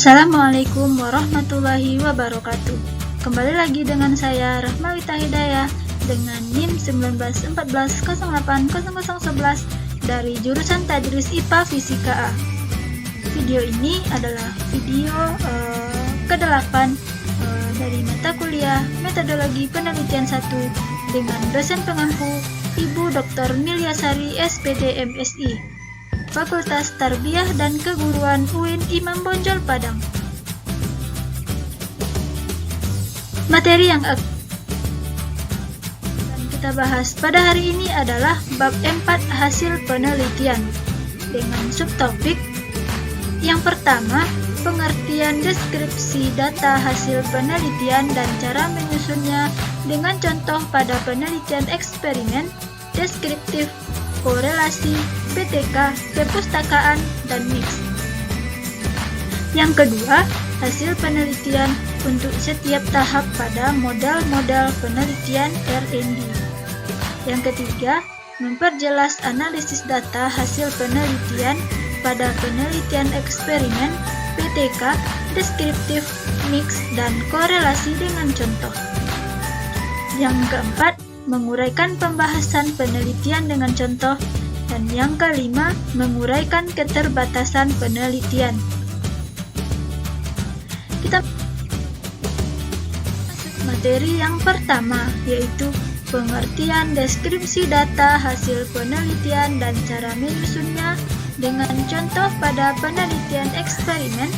Assalamualaikum warahmatullahi wabarakatuh. Kembali lagi dengan saya Rahmawita Hidayah dengan NIM 1914080011 dari jurusan Tadris IPA Fisika A. Video ini adalah video ke-8 dari mata kuliah Metodologi Penelitian 1 dengan dosen pengampu Ibu Dr. Milyasari SPD MSI, Fakultas Tarbiyah dan Keguruan UIN Imam Bonjol Padang. Materi yang akan kita bahas pada hari ini adalah bab 4 hasil penelitian dengan subtopik yang pertama, pengertian deskripsi data hasil penelitian dan cara menyusunnya dengan contoh pada penelitian eksperimen, deskriptif, korelasi, PTK, kepustakaan, dan mix. Yang kedua, hasil penelitian untuk setiap tahap pada model-model penelitian R&D. Yang ketiga, memperjelas analisis data hasil penelitian pada penelitian eksperimen, PTK, deskriptif, mix, dan korelasi dengan contoh. Yang keempat, menguraikan pembahasan penelitian dengan contoh, dan yang kelima, menguraikan keterbatasan penelitian. Kita masuk materi yang pertama, yaitu pengertian deskripsi data hasil penelitian dan cara menyusunnya dengan contoh pada penelitian eksperimen,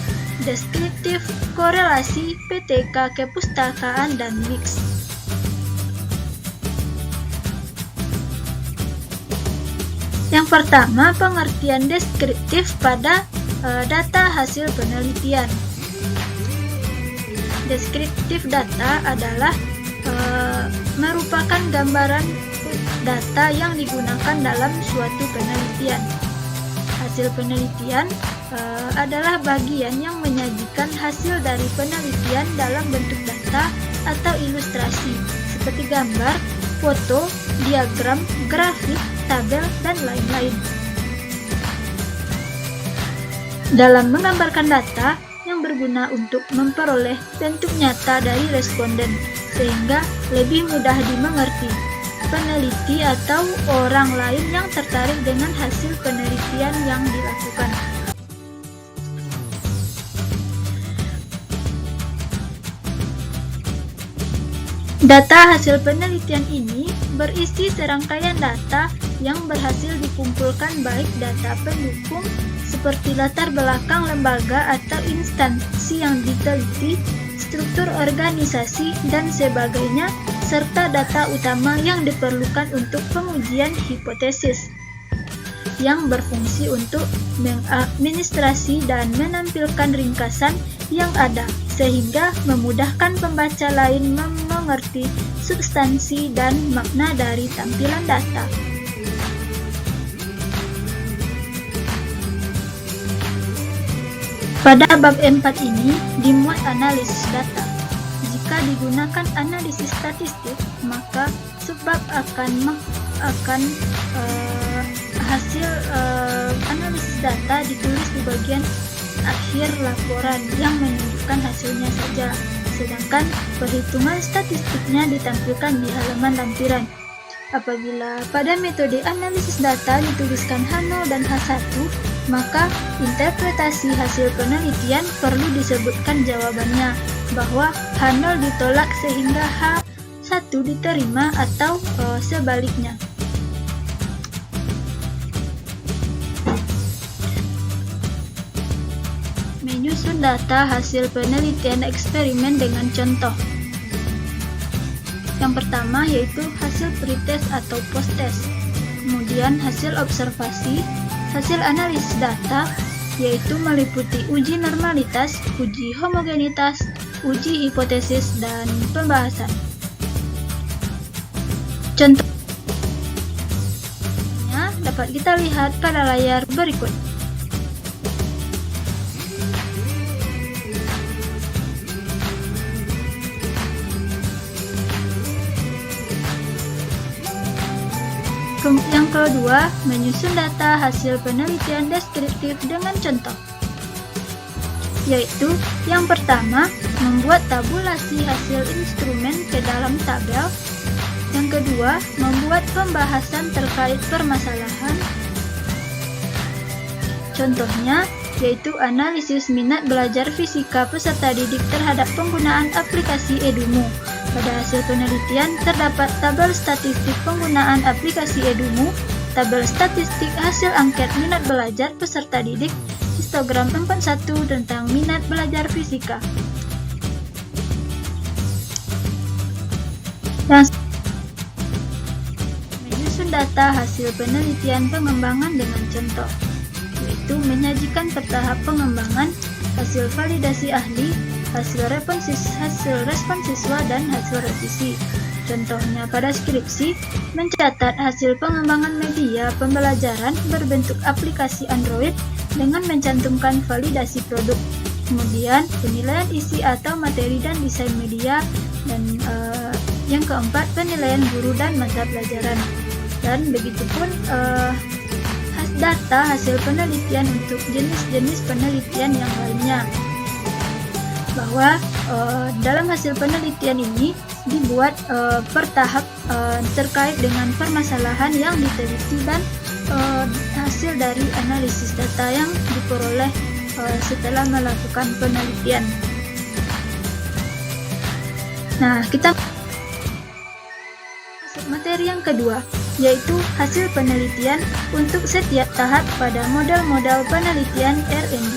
deskriptif, korelasi, PTK, kepustakaan, dan mix. Yang pertama, pengertian deskriptif pada data hasil penelitian. Deskriptif data adalah merupakan gambaran data yang digunakan dalam suatu penelitian. Hasil penelitian adalah bagian yang menyajikan hasil dari penelitian dalam bentuk data atau ilustrasi, seperti gambar, foto, diagram, grafik, tabel, dan lain-lain. Dalam menggambarkan data yang berguna untuk memperoleh bentuk nyata dari responden, sehingga lebih mudah dimengerti peneliti atau orang lain yang tertarik dengan hasil penelitian yang dilakukan. Data hasil penelitian ini berisi serangkaian data yang berhasil dikumpulkan, baik data pendukung seperti latar belakang lembaga atau instansi yang diteliti, struktur organisasi, dan sebagainya, serta data utama yang diperlukan untuk pengujian hipotesis yang berfungsi untuk mengadministrasi dan menampilkan ringkasan yang ada, sehingga memudahkan pembaca lain mengerti substansi dan makna dari tampilan data. Pada bab 4 ini dimuat analisis data. Jika digunakan analisis statistik, maka subbab akan hasil analisis data ditulis di bagian akhir laporan yang menunjukkan hasilnya saja, sedangkan perhitungan statistiknya ditampilkan di halaman lampiran. Apabila pada metode analisis data dituliskan H0 dan H1, maka interpretasi hasil penelitian perlu disebutkan jawabannya, bahwa H0 ditolak sehingga H1 diterima atau sebaliknya. Menyusun data hasil penelitian eksperimen dengan contoh. Yang pertama yaitu hasil pretest atau post-test, kemudian hasil observasi, hasil analisis data, yaitu meliputi uji normalitas, uji homogenitas, uji hipotesis, dan pembahasan. Contohnya dapat kita lihat pada layar berikut. Yang kedua, menyusun data hasil penelitian deskriptif dengan contoh. yaitu yang pertama, membuat tabulasi hasil instrumen ke dalam tabel. Yang kedua, membuat pembahasan terkait permasalahan. Contohnya, yaitu analisis minat belajar fisika peserta didik terhadap penggunaan aplikasi Edumu. Pada hasil penelitian, terdapat tabel statistik penggunaan aplikasi Edumu, tabel statistik hasil angket minat belajar peserta didik, histogram 41 tentang minat belajar fisika. Menyusun data hasil penelitian pengembangan dengan contoh, yaitu menyajikan bertahap pengembangan, hasil validasi ahli, hasil respon siswa, dan hasil revisi. Contohnya pada skripsi, mencatat hasil pengembangan media pembelajaran berbentuk aplikasi Android dengan mencantumkan validasi produk. Kemudian penilaian isi atau materi dan desain media, dan yang keempat penilaian guru dan mata pelajaran. Dan begitupun data hasil penelitian untuk jenis-jenis penelitian yang lainnya, bahwa dalam hasil penelitian ini dibuat per tahap terkait dengan permasalahan yang diteliti dan hasil dari analisis data yang diperoleh setelah melakukan penelitian. Nah, kita masuk materi yang kedua, yaitu hasil penelitian untuk setiap tahap pada model-model penelitian R&D.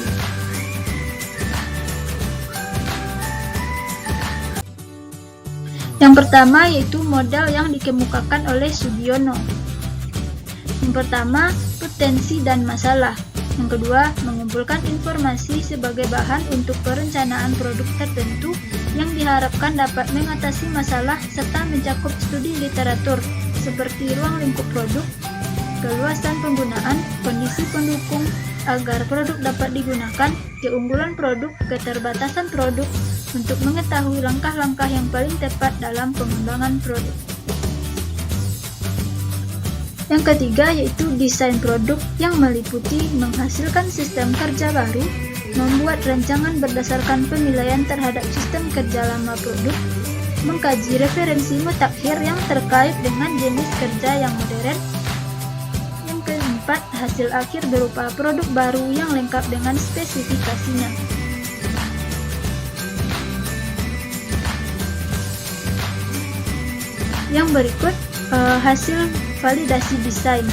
Yang pertama yaitu model yang dikemukakan oleh Sugiono. Yang pertama, potensi dan masalah. Yang kedua, mengumpulkan informasi sebagai bahan untuk perencanaan produk tertentu yang diharapkan dapat mengatasi masalah serta mencakup studi literatur seperti ruang lingkup produk, keluasan penggunaan, kondisi pendukung agar produk dapat digunakan, keunggulan produk, keterbatasan produk, untuk mengetahui langkah-langkah yang paling tepat dalam pengembangan produk. Yang ketiga yaitu desain produk yang meliputi menghasilkan sistem kerja baru, membuat rancangan berdasarkan penilaian terhadap sistem kerja lama produk, mengkaji referensi mutakhir yang terkait dengan jenis kerja yang modern. Yang keempat, hasil akhir berupa produk baru yang lengkap dengan spesifikasinya. Yang berikut hasil validasi desain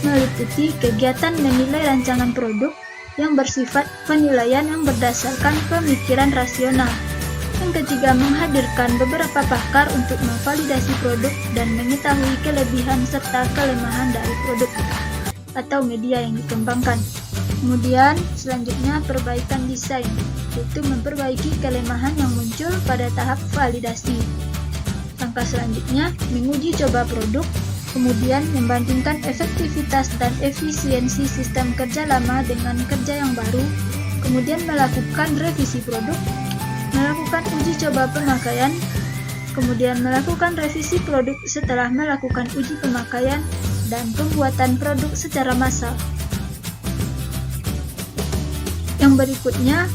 meliputi kegiatan menilai rancangan produk yang bersifat penilaian yang berdasarkan pemikiran rasional. Yang ketiga, menghadirkan beberapa pakar untuk memvalidasi produk dan mengetahui kelebihan serta kelemahan dari produk atau media yang dikembangkan. Kemudian selanjutnya perbaikan desain, yaitu memperbaiki kelemahan yang muncul pada tahap validasi. Langkah selanjutnya, menguji coba produk, kemudian membandingkan efektivitas dan efisiensi sistem kerja lama dengan kerja yang baru, kemudian melakukan revisi produk, melakukan uji coba pemakaian, kemudian melakukan revisi produk setelah melakukan uji pemakaian, dan pembuatan produk secara massal. Yang berikutnya,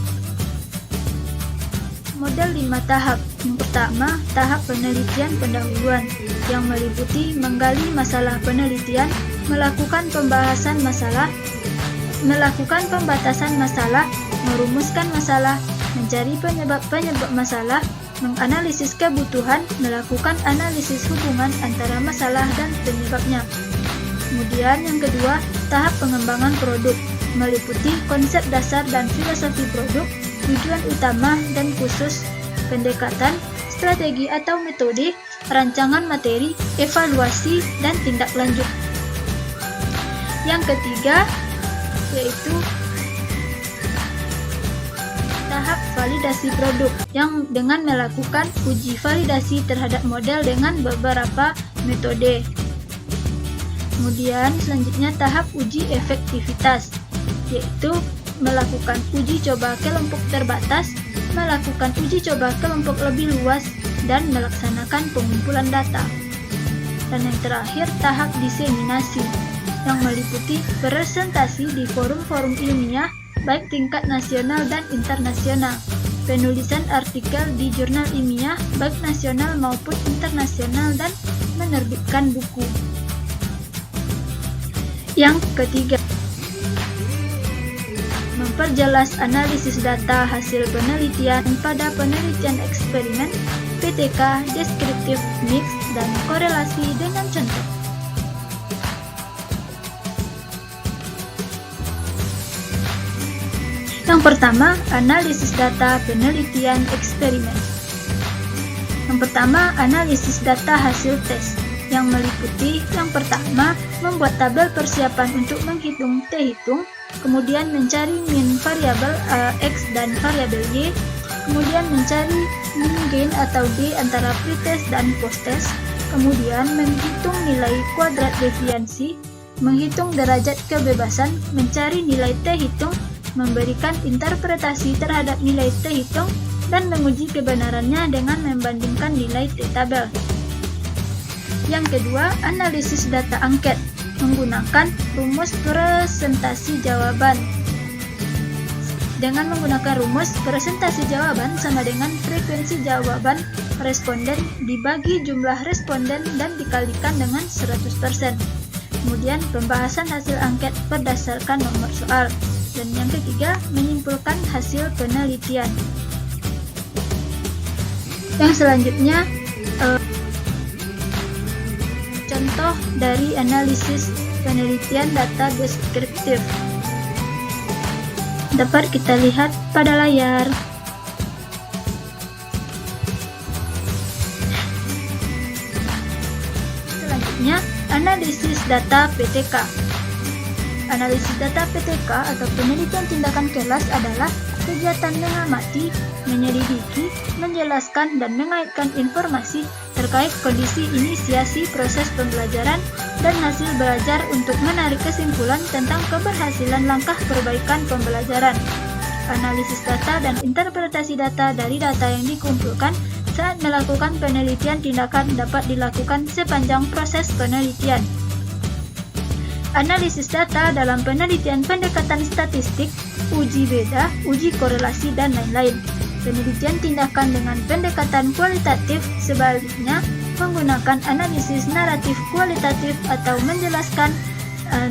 model 5 tahap. Yang pertama, tahap penelitian pendahuluan yang meliputi menggali masalah penelitian, melakukan pembahasan masalah, melakukan pembatasan masalah, merumuskan masalah, mencari penyebab masalah, menganalisis kebutuhan, melakukan analisis hubungan antara masalah dan penyebabnya. Kemudian yang kedua, tahap pengembangan produk, meliputi konsep dasar dan filosofi produk, tujuan utama dan khusus, pendekatan, strategi atau metode, rancangan materi, evaluasi, dan tindak lanjut. Yang ketiga yaitu tahap validasi produk yang dengan melakukan uji validasi terhadap model dengan beberapa metode. Kemudian selanjutnya tahap uji efektivitas, yaitu melakukan uji coba kelompok terbatas, melakukan uji coba kelompok lebih luas, dan melaksanakan pengumpulan data. Dan yang terakhir, tahap diseminasi, yang meliputi presentasi di forum-forum ilmiah baik tingkat nasional dan internasional. Penulisan artikel di jurnal ilmiah, baik nasional maupun internasional, dan menerbitkan buku. Yang ketiga, memperjelas analisis data hasil penelitian pada penelitian eksperimen, PTK, deskriptif, mix, dan korelasi dengan contoh. Yang pertama, analisis data penelitian eksperimen. Yang pertama, analisis data hasil tes, yang meliputi yang pertama, membuat tabel persiapan untuk menghitung T-hitung, kemudian mencari min variabel X dan variabel Y, kemudian mencari min gain atau D antara pretest dan posttest, kemudian menghitung nilai kuadrat deviansi, menghitung derajat kebebasan, mencari nilai T-hitung, memberikan interpretasi terhadap nilai T-hitung, dan menguji kebenarannya dengan membandingkan nilai T-tabel. Yang kedua, analisis data angket menggunakan rumus presentasi jawaban. Dengan menggunakan rumus presentasi jawaban sama dengan frekuensi jawaban responden dibagi jumlah responden dan dikalikan dengan 100%. Kemudian pembahasan hasil angket berdasarkan nomor soal. Dan yang ketiga, menyimpulkan hasil penelitian. Yang selanjutnya, contoh dari analisis penelitian data deskriptif dapat kita lihat pada layar. Selanjutnya, analisis data PTK. Analisis data PTK atau penelitian tindakan kelas adalah kegiatan mengamati, menyelidiki, menjelaskan, dan mengaitkan informasi terkait kondisi inisiasi proses pembelajaran dan hasil belajar untuk menarik kesimpulan tentang keberhasilan langkah perbaikan pembelajaran. Analisis data dan interpretasi data dari data yang dikumpulkan saat melakukan penelitian tindakan dapat dilakukan sepanjang proses penelitian. Analisis data dalam penelitian pendekatan statistik, uji beda, uji korelasi, dan lain-lain. Penelitian tindakan dengan pendekatan kualitatif sebaliknya menggunakan analisis naratif kualitatif atau menjelaskan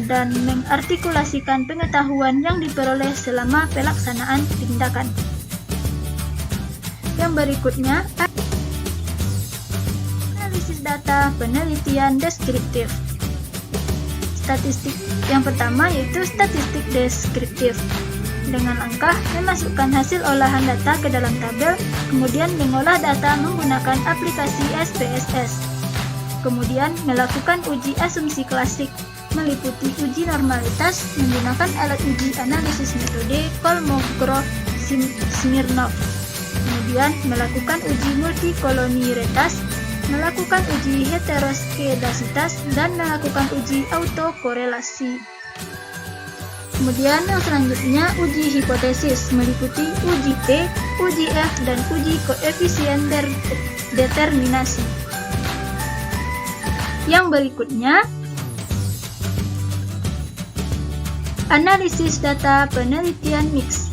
dan mengartikulasikan pengetahuan yang diperoleh selama pelaksanaan tindakan. Yang berikutnya, analisis data penelitian deskriptif. Statistik yang pertama yaitu statistik deskriptif. Dengan langkah memasukkan hasil olahan data ke dalam tabel, kemudian mengolah data menggunakan aplikasi SPSS. Kemudian melakukan uji asumsi klasik, meliputi uji normalitas menggunakan alat uji analisis metode Kolmogorov-Smirnov. Kemudian melakukan uji multikolonialitas, melakukan uji heteroskedasitas, dan melakukan uji autokorelasi. Kemudian yang selanjutnya uji hipotesis meliputi uji T, uji F, dan uji koefisien determinasi. Yang berikutnya, analisis data penelitian mix.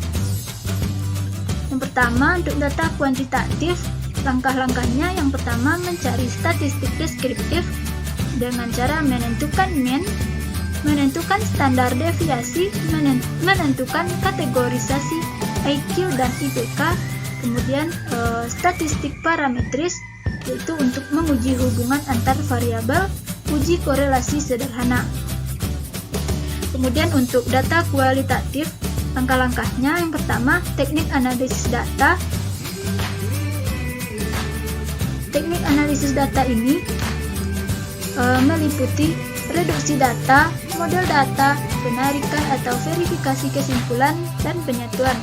Yang pertama, untuk data kuantitatif, langkah-langkahnya yang pertama mencari statistik deskriptif dengan cara menentukan mean, menentukan standar deviasi, menentukan kategorisasi IQ dan IPK, kemudian statistik parametris, yaitu untuk menguji hubungan antar variabel, uji korelasi sederhana. Kemudian untuk data kualitatif, langkah-langkahnya yang pertama teknik analisis data. Teknik analisis data ini meliputi reduksi data, model data, penarikan atau verifikasi kesimpulan, dan penyatuan.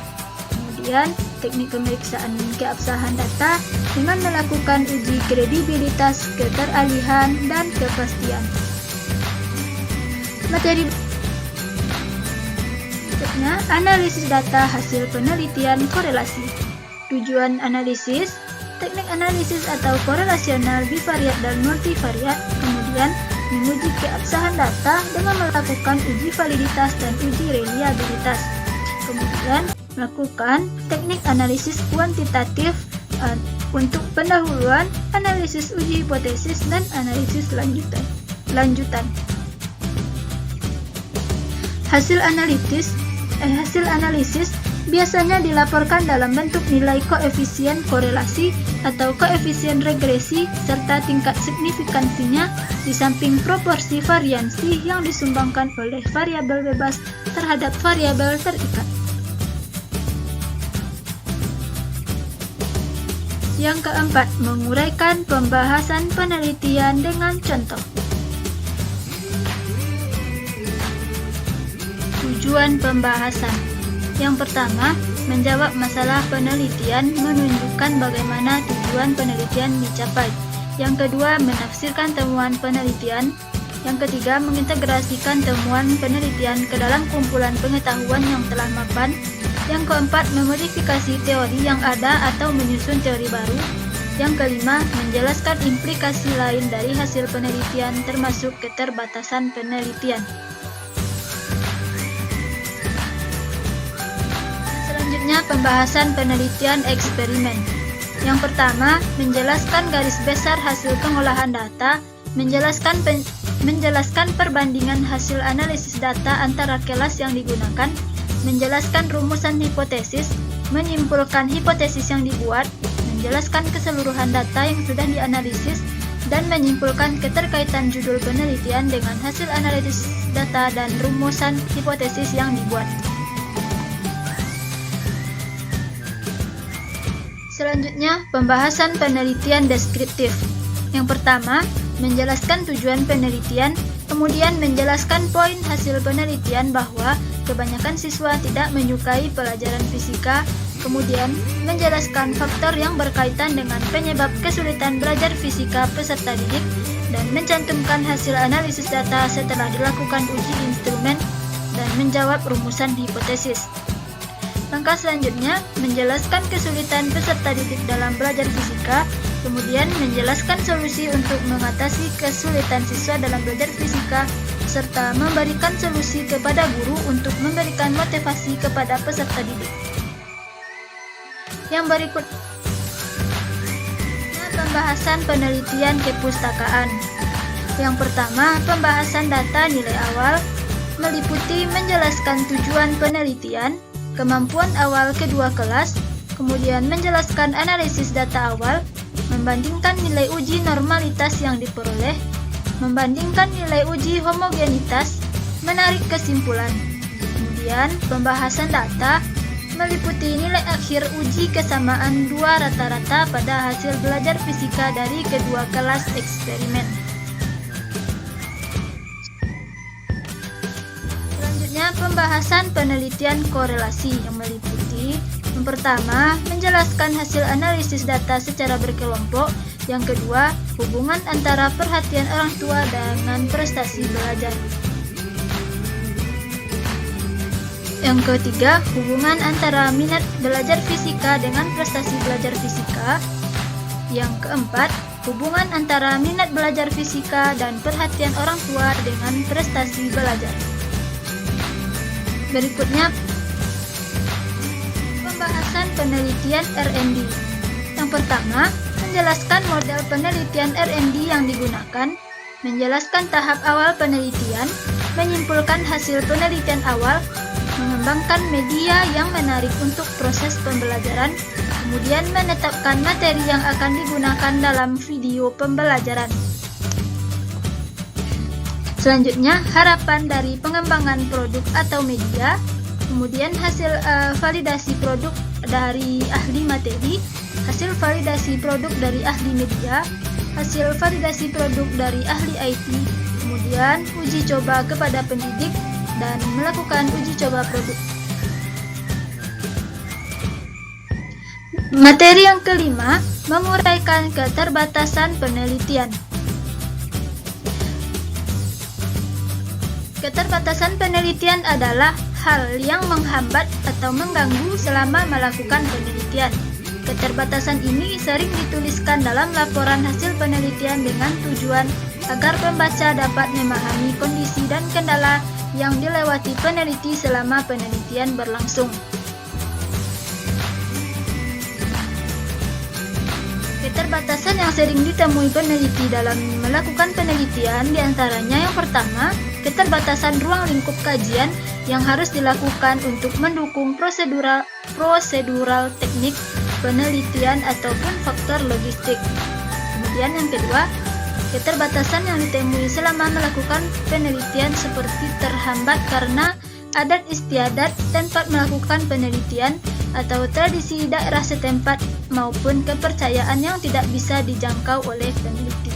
Kemudian, teknik pemeriksaan keabsahan data dengan melakukan uji kredibilitas, keteralihan, dan kepastian. Materi berikutnya, analisis data hasil penelitian korelasi. Tujuan analisis, teknik analisis atau korelasional bivariat dan multivariat, kemudian menguji keabsahan data dengan melakukan uji validitas dan uji reliabilitas. Kemudian, melakukan teknik analisis kuantitatif untuk pendahuluan, analisis uji hipotesis, dan analisis lanjutan. Hasil analisis biasanya dilaporkan dalam bentuk nilai koefisien korelasi atau koefisien regresi serta tingkat signifikansinya di samping proporsi variansi yang disumbangkan oleh variabel bebas terhadap variabel terikat. Yang keempat, menguraikan pembahasan penelitian dengan contoh. Tujuan pembahasan. Yang pertama, menjawab masalah penelitian, menunjukkan bagaimana tujuan penelitian dicapai. Yang kedua, menafsirkan temuan penelitian. Yang ketiga, mengintegrasikan temuan penelitian ke dalam kumpulan pengetahuan yang telah mapan. Yang keempat, memodifikasi teori yang ada atau menyusun teori baru. Yang kelima, menjelaskan implikasi lain dari hasil penelitian termasuk keterbatasan penelitian. Selanjutnya, pembahasan penelitian eksperimen. Yang pertama, menjelaskan garis besar hasil pengolahan data, menjelaskan perbandingan hasil analisis data antara kelas yang digunakan, menjelaskan rumusan hipotesis, menyimpulkan hipotesis yang dibuat, menjelaskan keseluruhan data yang sudah dianalisis, dan menyimpulkan keterkaitan judul penelitian dengan hasil analisis data dan rumusan hipotesis yang dibuat. Selanjutnya, pembahasan penelitian deskriptif. Yang pertama, menjelaskan tujuan penelitian, kemudian menjelaskan poin hasil penelitian bahwa kebanyakan siswa tidak menyukai pelajaran fisika, kemudian menjelaskan faktor yang berkaitan dengan penyebab kesulitan belajar fisika peserta didik, dan mencantumkan hasil analisis data setelah dilakukan uji instrumen, dan menjawab rumusan hipotesis. Langkah selanjutnya, menjelaskan kesulitan peserta didik dalam belajar fisika, kemudian menjelaskan solusi untuk mengatasi kesulitan siswa dalam belajar fisika, serta memberikan solusi kepada guru untuk memberikan motivasi kepada peserta didik. Yang berikutnya, pembahasan penelitian kepustakaan. Yang pertama, pembahasan data nilai awal, meliputi menjelaskan tujuan penelitian, kemampuan awal kedua kelas, kemudian menjelaskan analisis data awal, membandingkan nilai uji normalitas yang diperoleh, membandingkan nilai uji homogenitas, menarik kesimpulan. Kemudian, pembahasan data meliputi nilai akhir uji kesamaan dua rata-rata pada hasil belajar fisika dari kedua kelas eksperimen. Pembahasan penelitian korelasi yang meliputi yang pertama, menjelaskan hasil analisis data secara berkelompok. Yang kedua, hubungan antara perhatian orang tua dengan prestasi belajar. Yang ketiga, hubungan antara minat belajar fisika dengan prestasi belajar fisika. Yang keempat, hubungan antara minat belajar fisika dan perhatian orang tua dengan prestasi belajar. Berikutnya, pembahasan penelitian R&D. Yang pertama, menjelaskan model penelitian R&D yang digunakan, menjelaskan tahap awal penelitian, menyimpulkan hasil penelitian awal, mengembangkan media yang menarik untuk proses pembelajaran, kemudian menetapkan materi yang akan digunakan dalam video pembelajaran. Selanjutnya, harapan dari pengembangan produk atau media, kemudian hasil validasi produk dari ahli materi, hasil validasi produk dari ahli media, hasil validasi produk dari ahli IT, kemudian uji coba kepada pendidik, dan melakukan uji coba produk. Materi yang kelima, menguraikan keterbatasan penelitian. Keterbatasan penelitian adalah hal yang menghambat atau mengganggu selama melakukan penelitian. Keterbatasan ini sering dituliskan dalam laporan hasil penelitian dengan tujuan agar pembaca dapat memahami kondisi dan kendala yang dilewati peneliti selama penelitian berlangsung. Keterbatasan yang sering ditemui peneliti dalam melakukan penelitian diantaranya yang pertama, keterbatasan ruang lingkup kajian yang harus dilakukan untuk mendukung prosedural teknik penelitian ataupun faktor logistik. Kemudian yang kedua, keterbatasan yang ditemui selama melakukan penelitian seperti terhambat karena adat istiadat tempat melakukan penelitian atau tradisi daerah setempat maupun kepercayaan yang tidak bisa dijangkau oleh peneliti.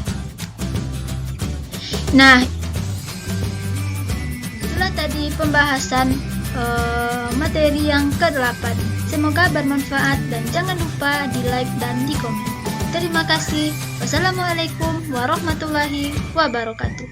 Nah, itulah tadi pembahasan materi yang ke-8. Semoga bermanfaat dan jangan lupa di like dan di komen. Terima kasih. Wassalamualaikum warahmatullahi wabarakatuh.